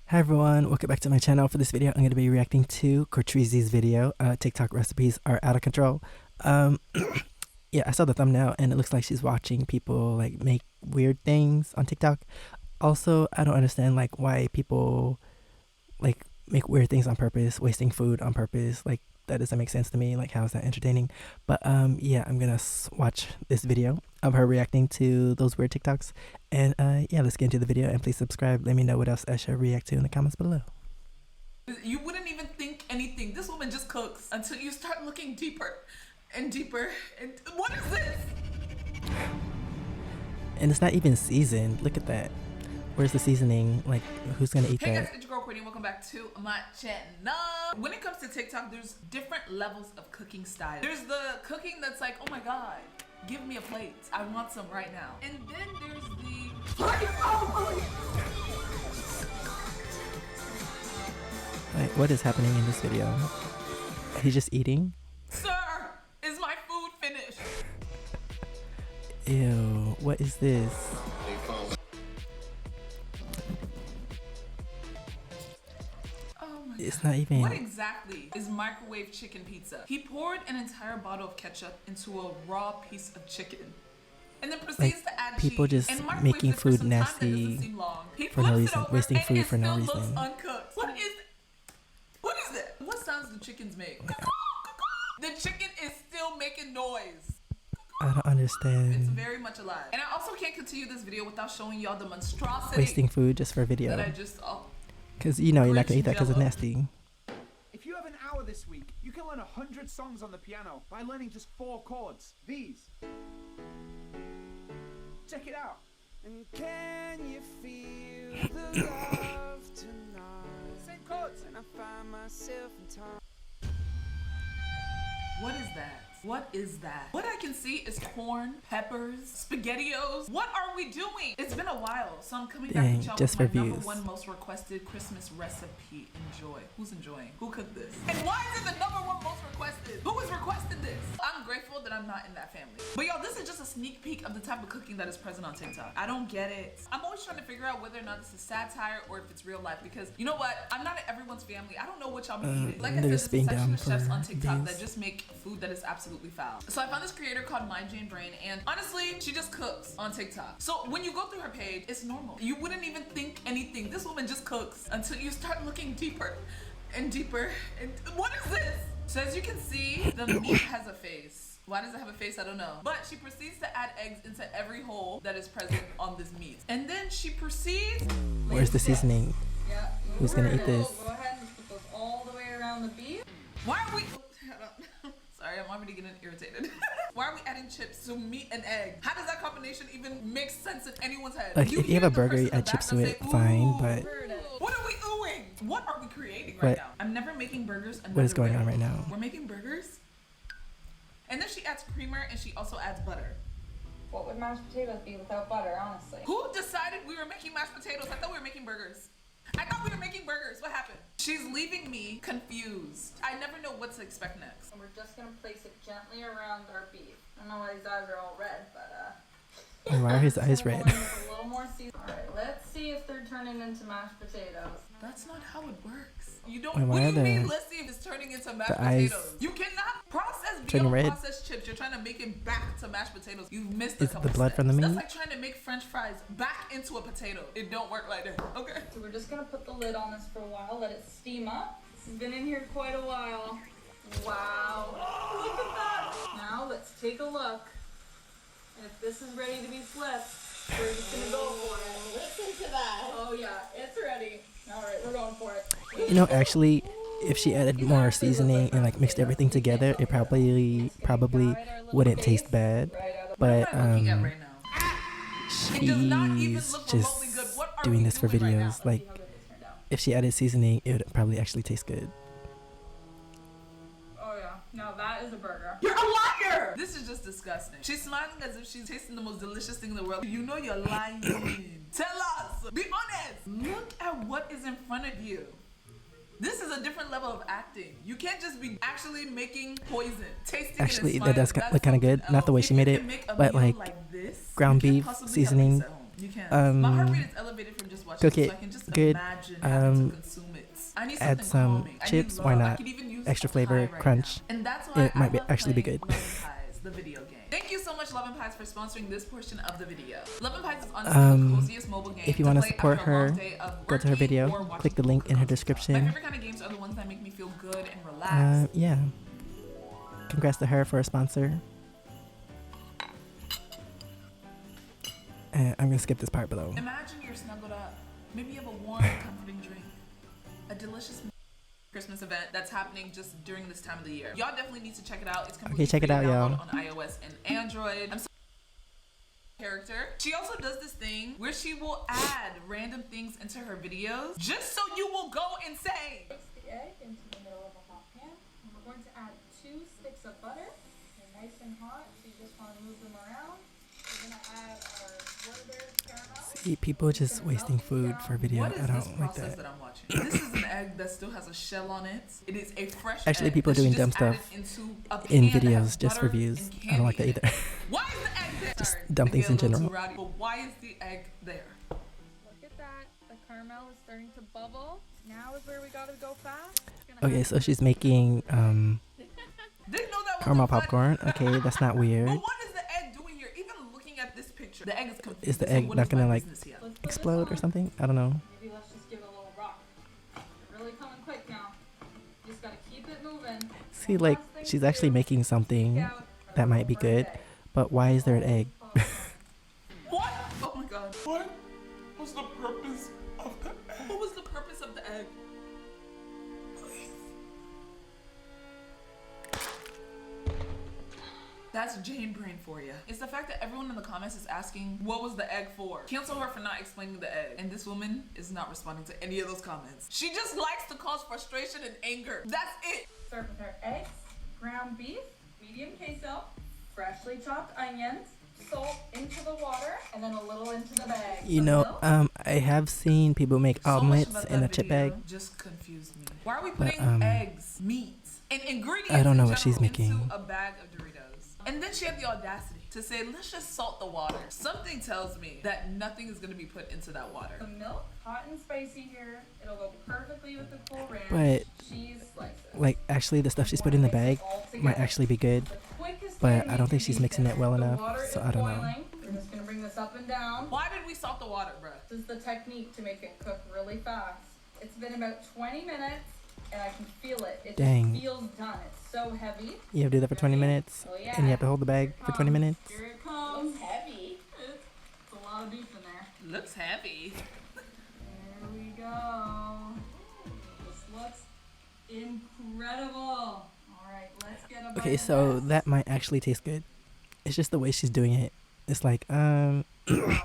Hi everyone, welcome back to my channel. For this video, I'm going to be reacting to Cortreezy's video. TikTok recipes are out of control. Yeah, I saw the thumbnail and it looks like she's watching people like make weird things on TikTok. Also, I don't understand like why people like make weird things on purpose, wasting food on purpose. Like that doesn't make sense to me. Like how is that entertaining? But yeah, I'm gonna watch this video of her reacting to those weird TikToks. And yeah, let's get into the video and please subscribe. Let me know what else I should react to in the comments below. You wouldn't even think anything. This woman just cooks until you start looking deeper and deeper. And what is this? And it's not even seasoned. Look at that. Where's the seasoning? Like, who's gonna eat that? Hey guys, it's your girl Courtney. Welcome back to my channel. When it comes to TikTok, there's different levels of cooking style. There's the cooking that's like, oh my god, give me a plate. I want some right now. And then there's the Like, what is happening in this video? He's just eating? Sir, is my food finished? Ew, what is this? It's not even. What exactly is microwave chicken pizza? He poured an entire bottle of ketchup into a raw piece of chicken and then proceeds to add people cheese. just making food nasty for no reason, wasting food for no reason. Uncooked. What is that? What sounds do chickens make? The chicken is still making noise. I don't understand. It's very much alive. And I also can't continue this video without showing y'all the monstrosity. Wasting food just for a video. That I just because you know you're not gonna eat that because it's nasty. If you have an hour this week, you can learn 100 songs on the piano by learning just 4 chords. These. Check it out. And can you feel the love tonight? Same chords. And I find myself in time. What is that? What is that? What I can see is corn, peppers, SpaghettiOs. What are we doing? It's been a while, so I'm coming back to y'all with my #1 most requested Christmas recipe. Enjoy. Who's enjoying? Who cooked this? And why is it the #1 most requested? Who has requested this? I'm grateful that I'm not in that family. But y'all, this is just a sneak peek of the type of cooking that is present on TikTok. I don't get it. I'm always trying to figure out whether or not this is satire or if it's real life, because you know what? I'm not in everyone's family. I don't know what y'all be eating. Like I said, there's a section of chefs on TikTok that just make food that is absolutely foul. So I found this creator called My Jane Brain, and honestly, she just cooks on TikTok. So when you go through her page, it's normal. You wouldn't even think anything. This woman just cooks until you start looking deeper and deeper. And what is this? So as you can see, the meat has a face. Why does it have a face? I don't know. But she proceeds to add eggs into every hole that is present on this meat. And then she proceeds... Where's the seasoning? Yeah. Who's gonna eat this? Go ahead and put those all the way around the beef. Why are we... Sorry, I'm already getting irritated. Why are we adding chips to meat and egg? How does that combination even make sense in anyone's head? Like, if you have a burger, you add chips to it, fine, but... What are we oohing? What are we creating right now? I'm never making burgers another What is going way. on right now? We're making burgers? And then she adds creamer and she also adds butter. What would mashed potatoes be without butter, honestly? Who decided we were making mashed potatoes? I thought we were making burgers. I thought we were making burgers. What happened? She's leaving me confused. I never know what to expect next. And we're just gonna place it gently around our beef. I don't know why his eyes are all red, but And why are his eyes red? A little more seasoning. Alright, let's see if they're turning into mashed potatoes. That's not how it works. You don't. Wait, what do you mean? the- Let's see if it's turning into mashed the eyes potatoes. You cannot process turning beyond red? processed chips. You're trying to make it back to mashed potatoes. You've missed a Is it couple the blood steps. from the That's meat? like trying to make French fries back into a potato. It don't work like that. Okay. So we're just gonna put the lid on this for a while, let it steam up. This has been in here quite a while. Wow. Look at that. Now let's take a look. And if this is ready to be flipped, we're just gonna go for it. Listen to that. Oh yeah, it's ready. Alright, we're going for it. You know, actually, if she added more seasoning and like mixed everything together, it probably wouldn't taste bad. But Looking at right now. It does not even she's look just remotely good. What are doing we this for doing right now? videos. Like, if she added seasoning, it would probably actually taste good. Oh yeah, now that is a burger. You're a liar! This is just disgusting. She's smiling as if she's tasting the most delicious thing in the world. You know you're lying. Tell us. Be honest. Look at what is in front of you. This is a different level of acting. You can't just be actually making poison, tasting Actually, it and that does smiling. look kind of good. Not the way she made it, but like ground beef seasoning You can. My heart rate is elevated from just watching cook it so I can just good. imagine having to consume it. I need Add some calming. chips. Why not? Extra flavor, crunch. And that's why it might actually be good. Love and Pies, the video game. Thank you so much, Love and Pies, for sponsoring this portion of the video. Love and Pies is honestly the coziest mobile game. If you want to support her, go to her or video. watching Click the link in her description. My favorite kind of games are the ones that make me feel good and relaxed. Yeah. Congrats to her for a sponsor. And I'm gonna skip this part below. Imagine you're snuggled up. Maybe you have a warm, comforting drink. A delicious Christmas event that's happening just during this time of the year. Y'all definitely need to check it out. It's completely check it out, y'all. On iOS and Android. I'm so character. She also does this thing where she will add random things into her videos just so you will go insane. Mix the egg into the middle of a hot pan. And we're going to add 2 sticks of butter. They're nice and hot, so you just want to move them around. We're going to add our Whataburger caramel. See, people just wasting food for video. What is I this don't like process that. I'm watching? This is an egg that still has a shell on it. It is a fresh Actually, egg people that she doing just dumb added stuff into a in pan that has videos just for butter views. and I don't like that candy either. Why is the egg there? Just Sorry, dumb I things get a in little general. too rowdy, but why is the egg there? Look at that. The caramel is starting to bubble. Now is where we got to go fast. Okay, so she's making Didn't know that was caramel a button. popcorn. Okay, that's not weird. But what is the egg doing here? Even looking at this picture, the egg is confused. Is the So egg what not is my gonna like business here? Let's put this explode or on. something? I don't know. Maybe let's just give it a little rock. They're really coming quick now. You just gotta keep it moving. See, like she's actually making something that might be good, but why is there an egg? What? Oh my god. What was the purpose of the egg? What was the purpose of the egg? Please. That's Jane brain for you. It's the fact that everyone in the comments is asking, what was the egg for? Cancel her for not explaining the egg. And this woman is not responding to any of those comments. She just likes to cause frustration and anger. That's it. Serve with our eggs, ground beef, medium queso, freshly chopped onions, salt into the water, and then a little into the bag. You Some know, milk. I have seen people make So much omelets about in a that chip video bag. just confused me. Why are we But, putting eggs, meat, and ingredients I don't know in what she's general making. into a bag of Doritos? And then she had the audacity to say, let's just salt the water. Something tells me that nothing is going to be put into that water. Some milk, hot and spicy here. It'll go perfectly with the Cool Ranch. But cheese slices. like actually the stuff she's put in the bag might actually be good, The quickest but way I don't think to she's beat mixing this. it well The enough, water so is I don't know. boiling. We're just gonna bring this up and down. Why did we salt the water, bruh? This is the technique to make it cook really fast. It's been about 20 minutes and I can feel it. It Dang. just feels done. It's so heavy. You have to do that for 20 minutes, Oh, yeah. and you have to hold the bag for 20 minutes. Here it comes. It's heavy. It's a lot of beef in there. Looks heavy. There we go. This looks incredible. All right, let's get a bite Okay, of so this. that might actually taste good. It's just the way she's doing it. It's like,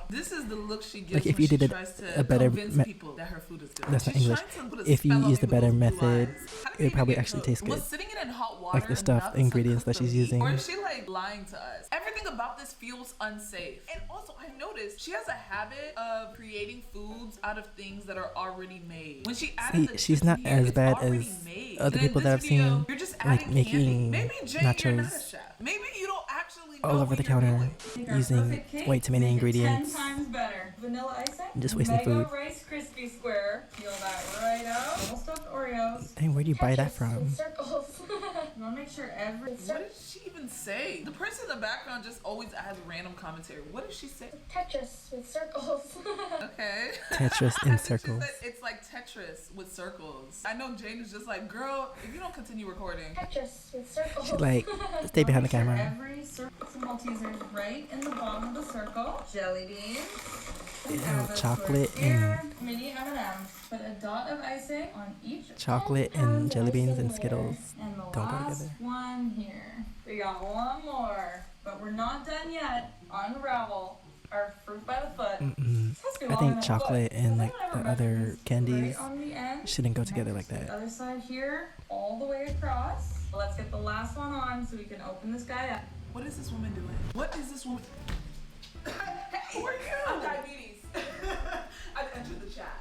This is the look she gives Like, if when you she did tries to a better convince people that her food is good. that's not She's English. trying to put a If you spell on used a me with better those blue method, eyes. How did it would even probably get actually cooked? taste good. Was sitting it in hot water Like the stuff, enough the ingredients to that cook she's the meat? using. Or is she like lying to us? Everything about this feels unsafe. And also, I noticed she has a habit of creating foods out of things that are already made. When she added See, the she's chips not in here, as it's bad already as made. other And in people this that I've video, seen, you're just like, adding making candy. Maybe Jane, you're not a nachos chef. Maybe you don't actually know all over what the you're counter doing. Take our using perfect cake, way too many make it ingredients. 10 times better. Vanilla icing. Just wasting Mega food. Rice Krispie Square. Peel that right out. Little stuffed Oreos. Dang, where do you buy that from? Circles. You want to make sure every What did she even say? The person in the background just always adds random commentary. What did she say? Tetris with circles. Okay. Tetris I in think she circles. said it's like Tetris with circles. I know Jane is just like, girl, if you don't continue recording. Tetris with circles. She like stay behind the Make sure camera. every circle some Maltesers right in the bottom of the circle. Jelly beans. Ew, Avocado chocolate here, mini M&Ms. Put a dot of icing on each. Chocolate 10 and pounds jelly of beans icing and layer. Skittles And the don't go last together. one here. We got one more, but we're not done yet. Unravel our fruit by the foot. Mm-mm. This has to be I long think enough. chocolate Look, and does like anyone the ever other measure these candies right on the end? shouldn't go together like The that. other side here, all the way across. Let's get the last one on so we can open this guy up. What is this woman doing? What is this woman? Hey, where are you? I'm diabetes. I've entered the chat.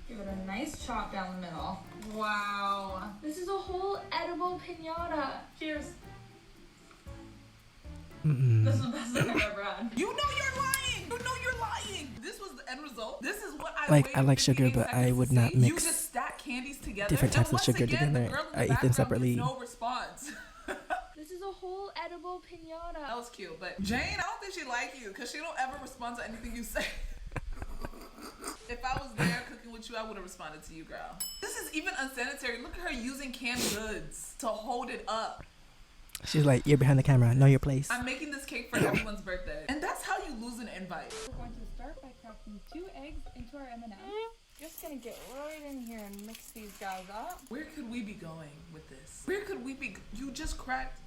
Give it a nice chop down the middle. Wow. This is a whole edible pinata. Cheers. Mm-mm. This is the best thing I've ever had. You know you're lying. You know you're lying. the end result. This is what I Like, I waited like sugar, 58 but I seconds would to not see. mix You just stack candies together. different types And of sugar once again, the together. girl in the I eat them background separately. gives no response. This is a whole edible pinata. That was cute, but Jane, I don't think she like you because she don't ever respond to anything you say. If I was there cooking with you, I would have responded to you, girl. This is even unsanitary. Look at her using canned goods to hold it up. She's like, you're behind the camera. Know your place. I'm making this cake for everyone's birthday. And that's how you lose an invite. We're going to start by cracking 2 eggs into our M&M. Just gonna get right in here and mix these guys up. Where could we be going with this? Where could we be? You just cracked.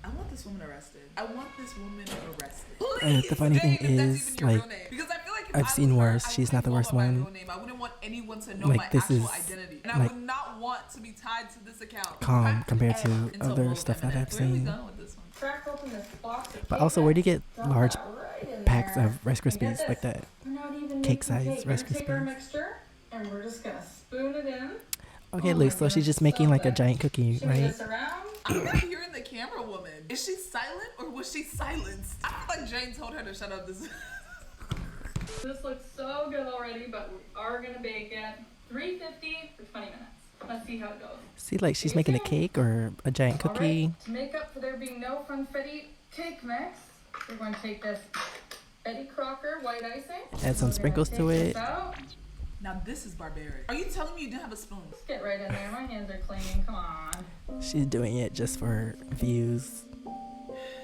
I want this woman arrested. I want this woman arrested. And the funny thing is, like, because I feel like if I've I seen was her, worse. I She's not the wouldn't worst want my one. real name. I wouldn't want anyone to know Like, my this actual is, identity. And I like, would not want to be tied to this account. calm Crack compared egg to into a other bowl of stuff that M&Ms. I've Where are we seen. going with this one? Crack open this box of But cake also, where do you get mix, large dump that right in packs there. of Rice And get Krispies like this. that? We're not even Cake making size cake. Rice We're gonna take our Krispies. mixture and we're just gonna spoon it in. Okay, Oh Luke, my so she's goodness, just making like a good. giant cookie, Shimmy right? this around. I'm not hearing the camera woman. Is she silent or was she silenced? I feel like Jane told her to shut up. This. This looks so good already, but we are gonna bake it 350 for 20 minutes. Let's see how it goes. See, like, she's making a cake or a giant All cookie. right, to make up for there being no funfetti cake mix, we're going to take this Betty Crocker white icing. Add some We're gonna sprinkles to take this it. out. Now this is barbaric. Are you telling me you didn't have a spoon? Let's get right in there. My hands are clinging. Come on. She's doing it just for views.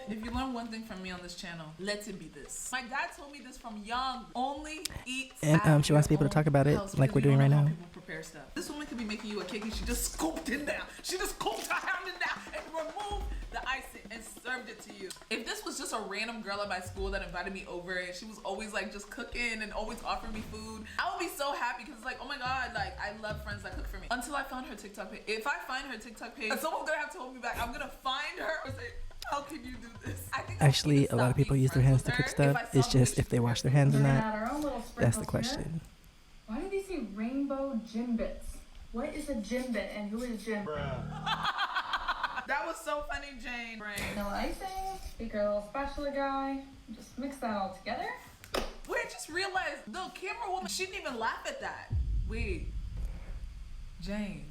If you learn one thing from me on this channel, let it be this. My dad told me this from young. Only eat. And she wants people to talk about it like we're doing right now. People prepare stuff. This woman could be making you a cake and she just scooped it down. She just scooped her hand in down and removed the icing and served it to you. If this was just a random girl at my school that invited me over and she was always like just cooking and always offering me food, I would be so happy because it's like, oh my god, like I love friends that cook for me. Until I found her TikTok page. If I find her TikTok page, someone's gonna have to hold me back. I'm gonna find her and say, how can you do this? I think Actually, a lot of people use their hands to cook stuff. It's just if they wash their hands or We're gonna not. add our own little That's the sprinkles here. question. Why do they say rainbow gym bits? What is a gym bit and who is Jim? that was so funny, Jane. Vanilla icing, take our little spatula guy, just mix that all together. Wait, I just realized the camera woman, she didn't even laugh at that. Wait. Jane,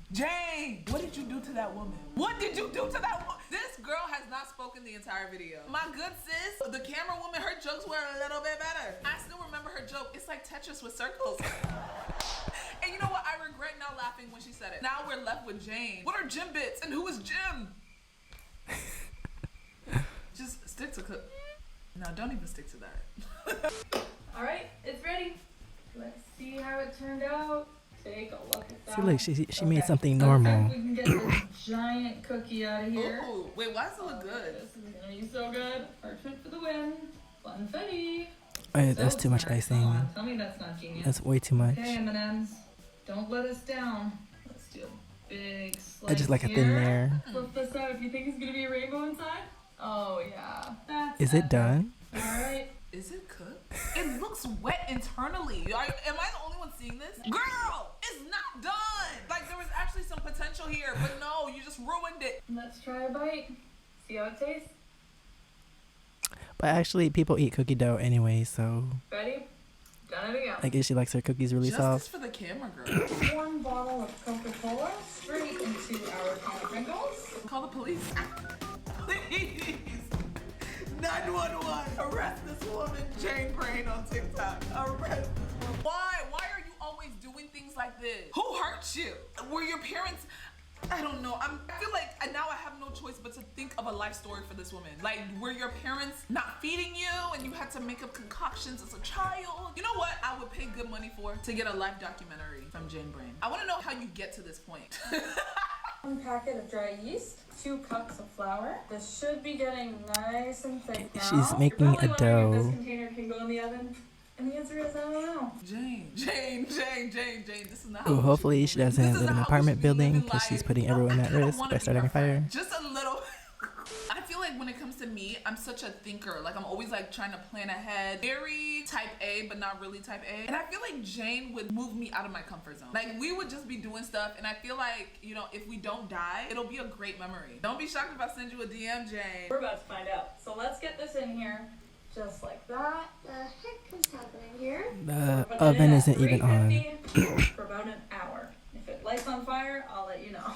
what did you do to that woman? What did you do to that woman? This girl has not spoken the entire video. My good sis, the camera woman, her jokes were a little bit better. I still remember her joke. It's like Tetris with circles. And you know what? I regret now laughing when she said it. Now we're left with Jane. What are Jim bits and who is Jim? Just stick to cook. No, don't even stick to that. All right, it's ready. Let's see how it turned out. Take a look at that. See, look, she made Okay. something Okay, normal. we can get this giant cookie out of here. Ooh, wait, why does it look good? This is gonna be so good. Parchment for the win. Funfetti. Oh, that's So too much smart. icing. Come on, tell me that's not genius. That's way too much. Okay, M&Ms, don't let us down. Let's do a big slice I just like a here. thin layer. Flip this out if you think it's gonna be a rainbow inside. Oh yeah, that's Is it epic. done? All right. Is it cooked? It looks wet internally. Am I the only one seeing this? Girl, it's not done. Like there was actually some potential here, but no, you just ruined it. Let's try a bite. See how it tastes. But actually, people eat cookie dough anyway, so Ready? Done it again. I guess she likes her cookies really Justice soft. for the camera girl. 1 bottle of Coca-Cola straight into our can of Pringles. Call the police. Please. 911. Arrest this woman, Jane Brain on TikTok. Arrest this woman. Why? Why are you always doing things like this? Who hurt you? Were your parents... I don't know. I feel like now I have no choice but to think of a life story for this woman. Like, were your parents not feeding you and you had to make up concoctions as a child? You know what I would pay good money for? To get a life documentary from Jane Brain. I want to know how you get to this point. 1 packet of dry yeast, 2 cups of flour. This should be getting nice and thick now. She's making You're probably a wondering if dough. this container can go in the oven. And the answer is I don't know. Jane, this is not Ooh, how hopefully she doesn't This live is in an not how we apartment should be building living because she's life. putting everyone at I don't risk wanna by be starting your a fire. friend. Just a little. I feel like when it comes to me, I'm such a thinker. Like I'm always like trying to plan ahead. Very type A, but not really type A. And I feel like Jane would move me out of my comfort zone. Like we would just be doing stuff, and I feel like, you know, if we don't die, it'll be a great memory. Don't be shocked if I send you a DM, Jane. We're about to find out. So let's get this in here. just like that. The heck is happening here? The oven isn't even on. 350 for about an hour. If it lights on fire, I'll let you know.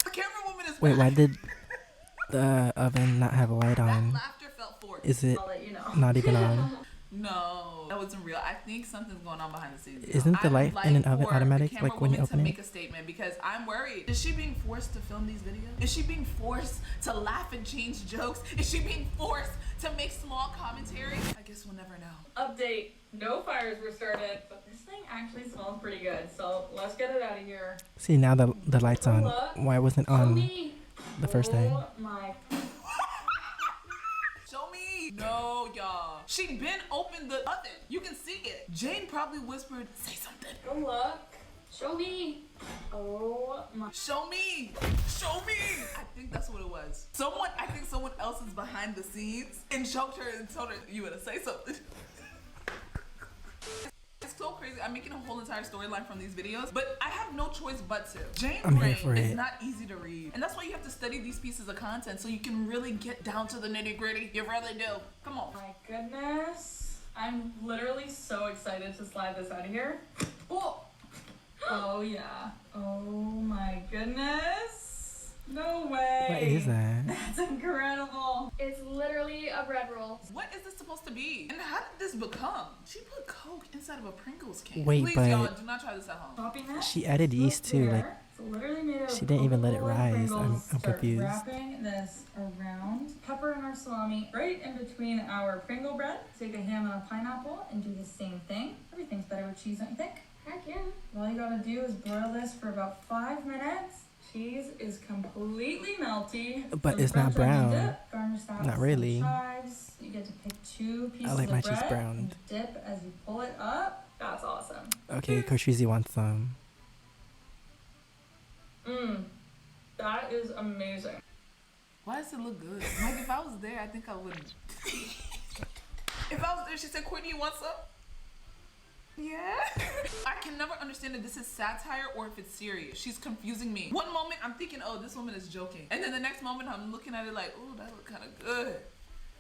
The camera woman is Wait, back. why did the oven not have a light That on? laughter felt forced. Is it I'll let you know. not even on? No, that wasn't real. I think something's going on behind the scenes. Isn't the light in an oven for automatic, the camera like when you woman open to it? make a statement because I'm worried. Is she being forced to film these videos? Is she being forced to laugh and change jokes? Is she being forced to make small commentary? I guess we'll never know. Update, no fires were started, but this thing actually smells pretty good, so let's get it out of here. See, now the light's on. Why wasn't Show on me. the first time? Oh my. Show me. No, y'all. She been opened the oven. You can see it. Jane probably whispered, say something. Go look. Show me. Oh my. Show me. Show me. I think that's what it was. I think someone else is behind the scenes and choked her and told her, you gotta say something. It's so crazy. I'm making a whole entire storyline from these videos, but I have no choice but to. Jane's I'm here brain for is it. not easy to read. And that's why you have to study these pieces of content so you can really get down to the nitty gritty. You really do. Come on. My goodness. I'm literally so excited to slide this out of here. Oh. Oh yeah. Oh my goodness. No way. What is that? That's incredible. It's literally a bread roll. What is this supposed to be? And how did this become? She put Coke inside of a Pringles can. Wait, Please, but- y'all, do not try this at home. Popping it. She added yeast too, like It's literally made of she didn't even let it Coca-Cola rise. Pringles. I'm Start confused. Wrapping this around pepper and our salami right in between our Pringle bread. Take a ham and a pineapple and do the same thing. Everything's better with cheese, don't you think? Heck yeah. All you gotta do is broil this for about 5 minutes. Cheese is completely melty. But Some it's not French onion brown. dip, garnish that with Not some really. chives. You get to pick 2 pieces like of my bread cheese browned. and dip as you pull it up. That's awesome. Okay, Cortrizi wants some. That is amazing. Why does it look good? Like, if I was there, I think I would. If I was there, she said, Courtney, you want some? Yeah. I can never understand if this is satire or if it's serious. She's confusing me. One moment I'm thinking, oh, this woman is joking. And then the next moment I'm looking at it like, oh, that look kind of good.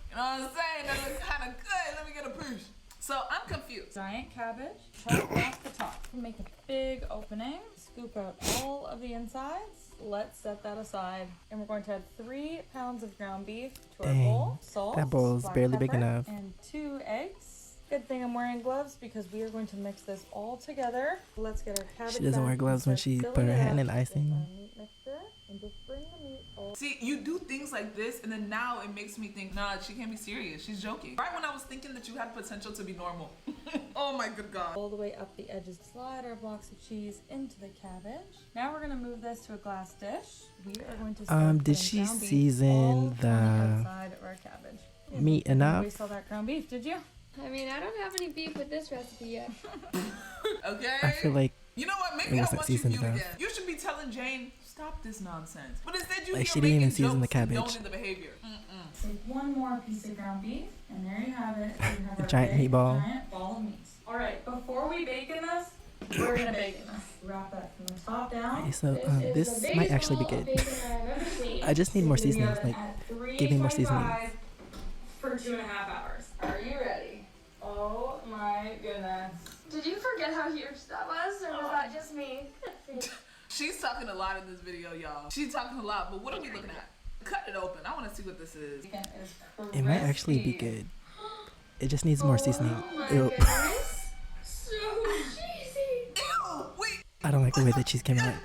You know what I'm saying? That looks kind of good. Let me get a push. So I'm confused. Giant cabbage, chop off the top. Make a big opening, scoop out all of the insides. Let's set that aside. And we're going to add 3 pounds of ground beef to our Dang, bowl. Salt, that bowl is black barely big pepper, enough. And 2 eggs. Good thing I'm wearing gloves because we are going to mix this all together. Let's get our cabbage. She doesn't wear back gloves and when start she filling put her it hand up in with icing. our meat mixer and just bring the meat all. See, you do things like this, and then now it makes me think, nah, she can't be serious. She's joking. Right when I was thinking that you had potential to be normal. Oh my good God. All the way up the edges. Slide our blocks of cheese into the cabbage. Now we're gonna move this to a glass dish. We are going to start Did putting she ground beef season all the on the outside of our cabbage. meat You didn't enough? waste all that ground beef, did you? I mean, I don't have any beef with this recipe yet. Okay? I feel like You know what? It Maybe I wasn't want you seasoned viewed enough. again. You should be telling Jane, stop this nonsense. But instead you Like, here she didn't even making season the jokes cabbage. condoning the behavior. Take one more piece of ground beef, and there you have it. You have The our giant big, meatball. Giant ball of meat. All right, before we bacon this, we're gonna bacon this. Wrap that from the top down. Okay, so This this is the might biggest actually be bowl of good. bacon I've ever seen. I just need more Stick it in the seasonings. oven Like, at give me more 325 for 2.5 hours. Are you ready? Oh my goodness. Did you forget how huge that was, or was that just me? She's talking a lot in this video, y'all. She's talking a lot, but what are we looking at? Cut it open. I want to see what this is. Bacon is it might actually be crispy. good. It just needs more seasoning. Oh my Ew. goodness. So cheesy. Ew, wait. I don't like the way the cheese came out.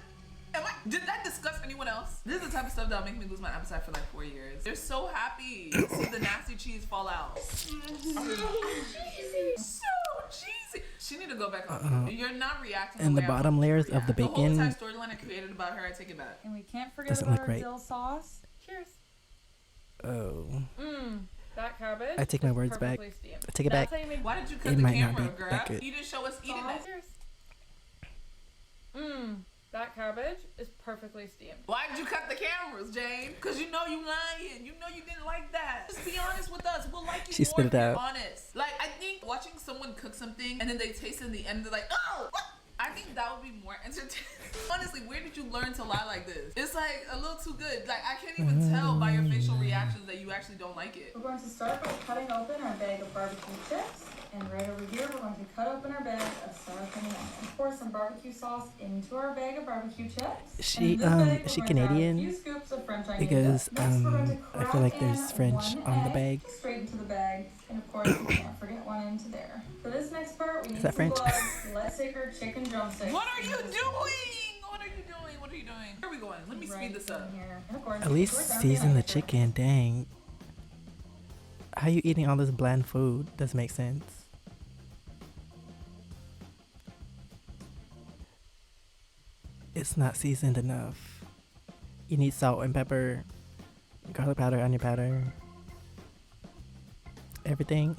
Did that disgust anyone else? This is the type of stuff that'll make me lose my appetite for like 4 years. They're so happy to see the nasty cheese fall out. So cheesy. So cheesy. She need to go back on. You're not reacting. And the way I bottom want you to layers of the react. The whole bacon entire storyline I created about her, I take it back. And we can't forget doesn't about look our right. dill sauce. Cheers. Oh, That cabbage. I take my is words back. perfectly steamed. I take it That's back. how you make Why did you cut It the might not camera, be girl? that good. You didn't show us eating sauce. it. That cabbage is perfectly steamed. Why did you cut the cameras, Jane? Because you know you lying. You know you didn't like that. Just be honest with us. We'll like you She more spit if it you're out. honest. Like, I think watching someone cook something and then they taste it in the end, they're like, oh, what? I I think that would be more entertaining. Honestly, where did you learn to lie like this? It's like a little too good. Like I can't even tell by your facial reactions that you actually don't like it. We're going to start by cutting open our bag of barbecue chips. And right over here, we're going to cut open our bag of sour cream and onion. Pour some barbecue sauce into our bag of barbecue chips. Is she Canadian? A few scoops of French onion Because dip. Next, we're going to I feel crack like there's in French one on the egg bag. straight into the bag. And of course, we can't forget one into there. For this next part, we need that some French? gloves. Let's take our chicken drumsticks. What are you doing? What are you doing? What are you doing? Where are we going? Let me speed this up. And of course, At least season the chicken. Dang. How you eating all this bland food? Doesn't make sense. It's not seasoned enough. You need salt and pepper, garlic powder, onion powder, everything.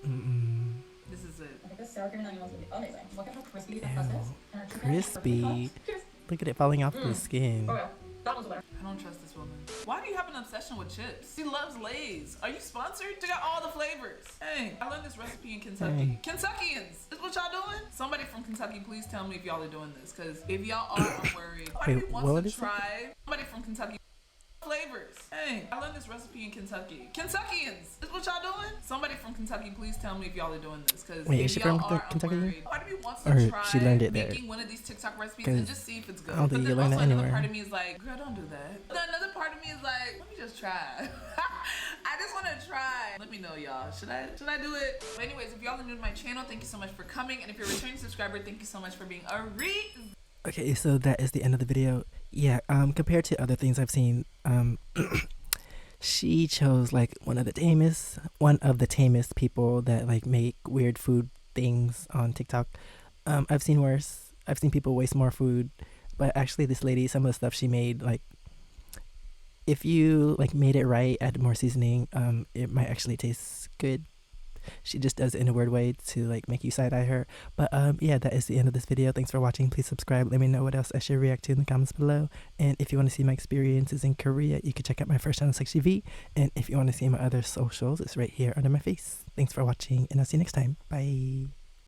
This is it. I think this sour cream and onion is amazing. Look at how crispy the Ew. crust is. And our chicken is Crispy. perfectly cooked. Look at it falling off the skin. Oh yeah, that one's better. I don't trust this woman. Why do you have an obsession with chips? She loves Lay's. Are you sponsored? She got all the flavors. Hey, I learned this recipe in Kentucky. Hey. Kentuckians, is what y'all doing? Somebody from Kentucky, please tell me if y'all are doing this. Because if y'all are, I'm worried. Wait, Somebody what wants is to try. Somebody from Kentucky. Flavors. Hey, I learned this recipe in Kentucky. Kentuckians, is what y'all doing? Somebody from Kentucky, please tell me if y'all are doing this. Because Wait, if is she y'all from are, Kentucky? I'm worried. Part of me wants Or to try she learned it there? making one of these TikTok recipes and 'Cause just see if it's good. I don't think But you then learn also that another anywhere. part of me is like, girl, don't do that. But another part of me is like, let me just try. I just want to try. Let me know, y'all. Should I do it? But anyways, if y'all are new to my channel, thank you so much for coming. And if you're a returning subscriber, thank you so much for being a Okay, so that is the end of the video. Yeah, compared to other things I've seen, she chose like one of the tamest people that like make weird food things on TikTok. I've seen worse. I've seen people waste more food, but actually this lady, some of the stuff she made, like if you like made it right, add more seasoning, it might actually taste good. She just does it in a weird way to like make you side-eye her. But yeah, that is the end of this video. Thanks for watching. Please subscribe. Let me know what else I should react to in the comments below. And if you want to see my experiences in Korea, you can check out my first channel, SEKSHI V. And if you want to see my other socials, it's right here under my face. Thanks for watching, and I'll see you next time. Bye.